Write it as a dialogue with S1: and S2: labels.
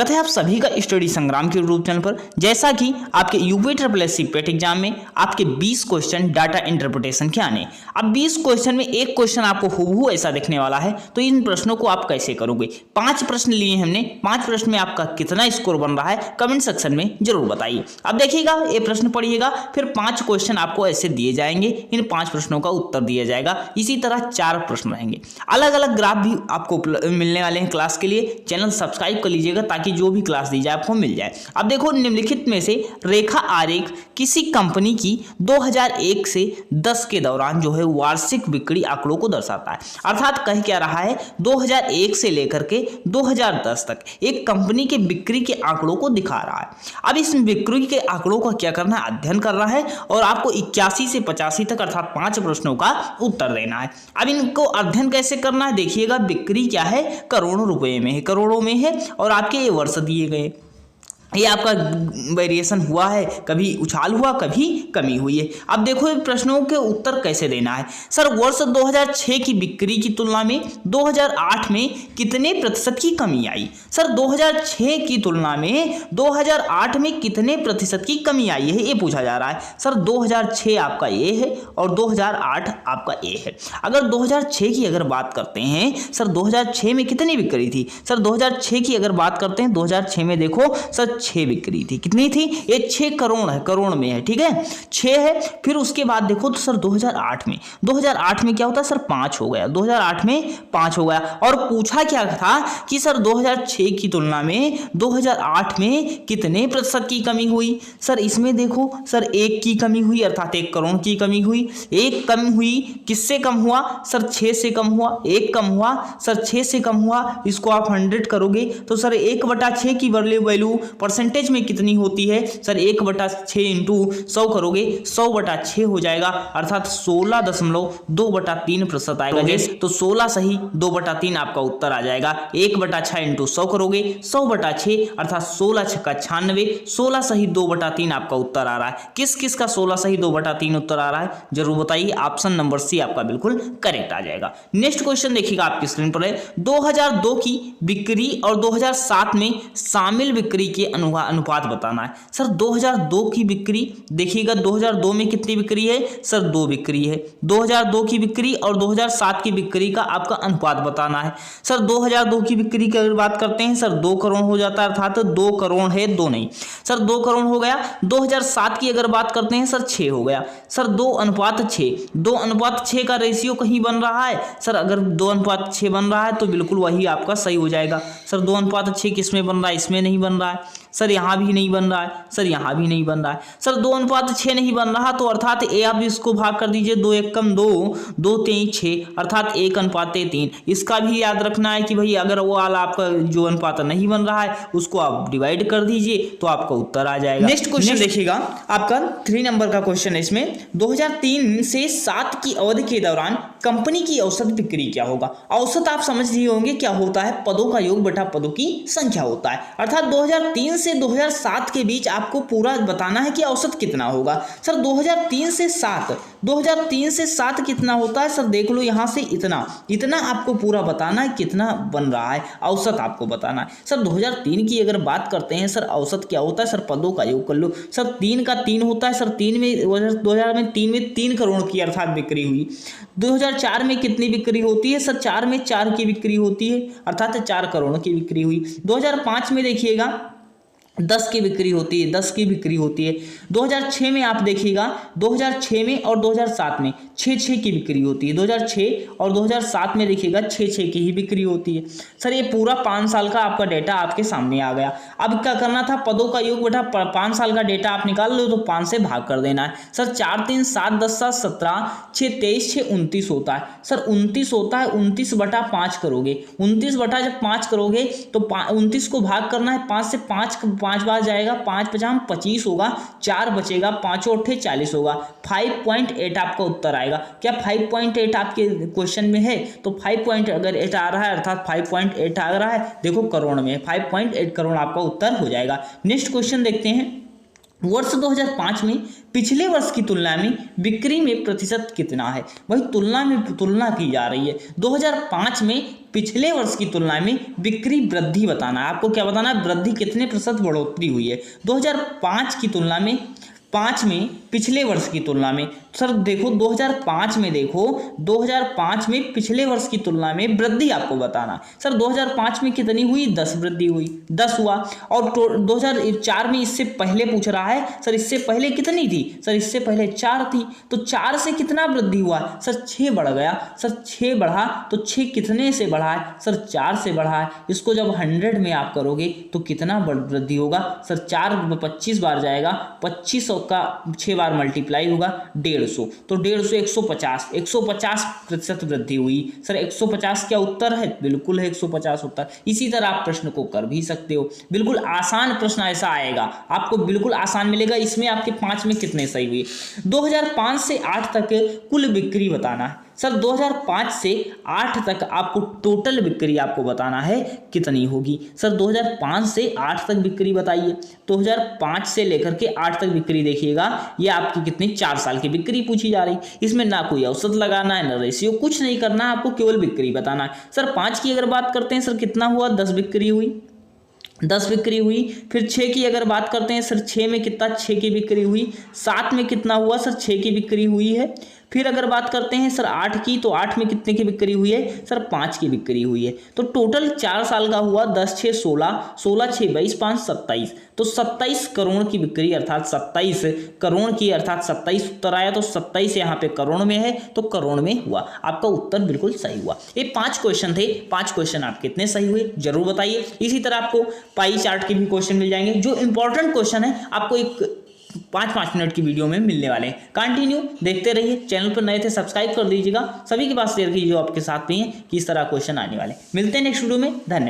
S1: स्वागत है आप सभी का स्टडी संग्राम के यूट्यूब चैनल पर। जैसा कि आपके यूपी SSSC पेट एग्जाम में आपके 20 क्वेश्चन डाटा इंटरप्रिटेशन के आने, अब 20 क्वेश्चन में एक क्वेश्चन आपको हूबहू ऐसा दिखने वाला है, तो इन प्रश्नों को आप कैसे करोगे। 5 प्रश्न लिए हमने, 5 प्रश्न में आपका कितना स्कोर बन रहा है कमेंट सेक्शन में जरूर बताइए। अब देखिएगा, ये प्रश्न पढ़िएगा, फिर 5 क्वेश्चन आपको ऐसे दिए जाएंगे, इन 5 प्रश्नों का उत्तर दिया जाएगा। इसी तरह 4 प्रश्न रहेंगे, अलग अलग ग्राफ भी आपको मिलने वाले हैं क्लास के लिए। चैनल सब्सक्राइब कर लीजिएगा ताकि जो भी क्लास दी जाए आपको मिल जाए। अब देखो, निम्नलिखित में से रेखा आरेख किसी कंपनी की 2001 से 10 के दौरान जो है वार्षिक बिक्री आंकड़ों को दर्शाता है। अर्थात कह क्या रहा है, 2001 से लेकर के 2010 तक एक कंपनी के बिक्री के आंकड़ों को दिखा रहा है। अब इस बिक्री के आंकड़ों का क्या करना है, अध्ययन कर रहा है और आपको 81 से 85 तक अर्थात 5 प्रश्नों का उत्तर देना है। अब इनको अध्ययन कैसे करना है, देखिएगा, बिक्री क्या है, करोड़ों रुपए में है, करोड़ों में है और आपके ये वर्ष दिए गए। ये आपका वेरिएशन हुआ है, कभी उछाल हुआ, कभी कमी हुई है। अब देखो प्रश्नों के उत्तर कैसे देना है। सर, वर्ष 2006 की बिक्री की तुलना में 2008 में कितने प्रतिशत की कमी आई। सर, 2006 की तुलना में 2008 में कितने प्रतिशत की कमी आई है, ये पूछा जा रहा है। सर, 2006 आपका ये है और 2008 आपका ये है। अगर 2006 की अगर बात करते हैं, सर 2006 में कितनी बिक्री थी। सर, 2006 की अगर बात करते हैं, 2006 में देखो सर 6 बिक्री थी। कितनी थी, ये 6 करोड़ है, करोड़ में है, ठीक है, 6 है। फिर उसके बाद देखो तो सर 2008 में क्या होता है, सर 5 हो गया, 2008 में 5 हो गया। और पूछा क्या था कि सर 2006 की तुलना में 2008 में कितने प्रतिशत की कमी हुई। सर इसमें देखो सर 1 की कमी हुई, अर्थात 1 करोड़ की कमी हुई। 1 कम हुई, किससे कम हुआ, सर 6 से कम हुआ। 1 कम हुआ, सर 6 से कम हुआ। इसको आप 100 करोगे तो सर 1/6 की वैल्यू परसेंटेज में कितनी होती है, सर 1/6 इंटू 100 करोगे, 100/6 हो जाएगा, अर्थात 16.2/3% आएगा। तो 16 सही 2/3 आपका उत्तर आ जाएगा। 1/6 इंटू 100 करोगे, 100/6 अर्थात 16 छक्का 96, 16 सही 2/3 आपका उत्तर आ रहा है। किस किस का 16 सही 2/3 उत्तर आ रहा है जरूर बताइए। ऑप्शन नंबर सी आपका बिल्कुल करेक्ट आ जाएगा। नेक्स्ट क्वेश्चन देखिएगा, आपकी स्क्रीन पर है, 2002 की बिक्री और 2007 में शामिल बिक्री के अनुपात बताना है। सर 2002 की बिक्री देखिएगा, 2002 में कितनी बिक्री है, सर 2 बिक्री है। 2002 की बिक्री और 2007 की बिक्री का आपका अनुपात बताना है। सर 2002 की बिक्री की अगर बात करते हैं, सर 2 करोड़ हो जाता है, अर्थात 2 करोड़ है, 2 नहीं, सर 2 करोड़ हो गया। 2007 की अगर बात करते हैं, सर 6 हो गया। सर 2:6, 2:6 का रेशियो कहीं बन रहा है। सर अगर 2:6 बन रहा है तो बिल्कुल वही आपका सही हो जाएगा। सर 2:6 किस में बन रहा है, इसमें नहीं बन रहा है। सर यहाँ भी नहीं बन रहा है, सर यहाँ भी नहीं बन रहा है। सर 2:6 नहीं बन रहा तो अर्थात ए आप इसको भाग कर दीजिए, 2 एकम 2, 2 3 6, अर्थात 1:3। इसका भी याद रखना है कि भाई अगर वो वाला आपका जो अनुपात नहीं बन रहा है उसको आप डिवाइड कर दीजिए तो आपका उत्तर आ जाएगा। नेक्स्ट क्वेश्चन देखिएगा, आपका 3 नंबर का क्वेश्चन है। इसमें 2003 से 7 की अवधि के दौरान कंपनी की औसत बिक्री क्या होगा। औसत आप समझ लिए होंगे क्या होता है, पदों का योग बटा पदों की संख्या होता है। अर्थात 2003 से 2007 के बीच आपको पूरा बताना है कि औसत कितना होगा। सर 2003 से 7 कितना होता है, सर देख लो यहाँ से इतना आपको पूरा बताना है कितना बन रहा है, औसत आपको बताना है। सर 2003 की अगर बात करते हैं, सर औसत क्या होता है, सर पदों का योग कर लो। सर 3 का 3 होता है, सर 3 में 3 करोड़ की अर्थात बिक्री हुई। 2004 में कितनी बिक्री होती है, सर 4 में 4 की बिक्री होती है, अर्थात 4 करोड़ की बिक्री हुई। 2005 में देखिएगा 10 की बिक्री होती है, 10 की बिक्री होती है। 2006 में आप देखिएगा, 2006 में और 2007 में 6 की बिक्री होती है। 2006 और 2007 में देखिएगा 6 की ही बिक्री होती है। सर ये पूरा 5 साल का आपका डेटा आपके सामने आ गया। अब क्या करना था, पदों का योग बेटा 5 साल का डेटा आप निकाल लो तो 5 से भाग कर देना है। सर 4 3 7 10 7 17, 6 23, 6 29 होता है। सर 29 होता है, 29/5 करोगे। 29 जब 5 करोगे तो 29 को भाग करना है 5 से, 5 बार जाएगा, 5×5 25 होगा, 4 बचेगा, 5×8 40 होगा। 5.8 आपका उत्तर आएगा। क्या 5.8 आपके क्वेश्चन में है, तो 5.8 आ रहा है, अर्थात 5.8 आ रहा है, देखो करोड़ में 5.8 करोड़ आपका उत्तर हो जाएगा। नेक्स्ट क्वेश्चन देखते हैं, वर्ष 2005 में पिछले वर्ष की तुलना में बिक्री में प्रतिशत कितना है। वही तुलना की जा रही है। 2005 में पिछले वर्ष की तुलना में बिक्री वृद्धि बताना है। आपको क्या बताना है, वृद्धि कितने प्रतिशत बढ़ोतरी हुई है 2005 की तुलना में, 5 में पिछले वर्ष की तुलना में। सर देखो 2005 में, देखो 2005 में पिछले वर्ष की तुलना में वृद्धि आपको बताना। सर 2005 में कितनी हुई, 10 वृद्धि हुई, 10 हुआ। और 2004 में इससे पहले पूछ रहा है, सर इससे पहले कितनी थी, सर इससे पहले 4 थी, तो 4 से कितना वृद्धि हुआ, सर 6 बढ़ गया। सर 6 बढ़ा तो 6 कितने से बढ़ा है, सर 4 से बढ़ा है। इसको जब 100 में आप करोगे तो कितना वृद्धि होगा, सर 4 25 बार जाएगा, 25 का 6 बार मल्टीप्लाई होगा 150, तो 150 150% वृद्धि हुई। सर 150 क्या उत्तर है, बिल्कुल है 150 उत्तर। इसी तरह आप प्रश्न को कर भी सकते हो, बिल्कुल आसान प्रश्न ऐसा आएगा आपको, बिल्कुल आसान मिलेगा। इसमें आपके 5 में कितने सही हुए। 2005 से 8 तक कुल बिक्री बताना है। सर 2005 से 8 तक आपको टोटल बिक्री आपको बताना है कितनी होगी। सर 2005 से 8 तक बिक्री बताइए। 2005 से लेकर के 8 तक बिक्री देखिएगा, ये आपकी कितनी 4 साल की बिक्री पूछी जा रही। इसमें ना कोई औसत लगाना है, ना रेशियो, कुछ नहीं करना है, आपको केवल बिक्री बताना है। सर 5 की अगर बात करते हैं, सर कितना हुआ, 10 बिक्री हुई, 10 बिक्री हुई। फिर 6 की अगर बात करते हैं, सर 6 में कितना, 6 की बिक्री हुई। 7 में कितना हुआ, सर 6 की बिक्री हुई है। फिर अगर बात करते हैं सर 8 की, तो 8 में कितने की बिक्री हुई है, सर 5 की बिक्री हुई है। तो टोटल 4 साल का हुआ 10 6 16, 16 6 22 5 27, तो 27 करोड़ की बिक्री, अर्थात 27 करोड़ की, अर्थात 27 उत्तर आया। तो 27 यहाँ पे करोड़ में है, तो करोड़ में हुआ। आपका उत्तर बिल्कुल सही हुआ। ये 5 क्वेश्चन थे, 5 क्वेश्चन आप कितने सही हुए जरूर बताइए। इसी तरह आपको पाई चार्ट के भी क्वेश्चन मिल जाएंगे। जो इंपॉर्टेंट क्वेश्चन है आपको एक 5-5 मिनट की वीडियो में मिलने वाले हैं। कंटिन्यू देखते रहिए। चैनल पर नए थे सब्सक्राइब कर दीजिएगा, सभी के पास शेयर कीजिए जो आपके साथ भी हैं कि इस तरह क्वेश्चन आने वाले। मिलते हैं नेक्स्ट वीडियो में, धन्यवाद।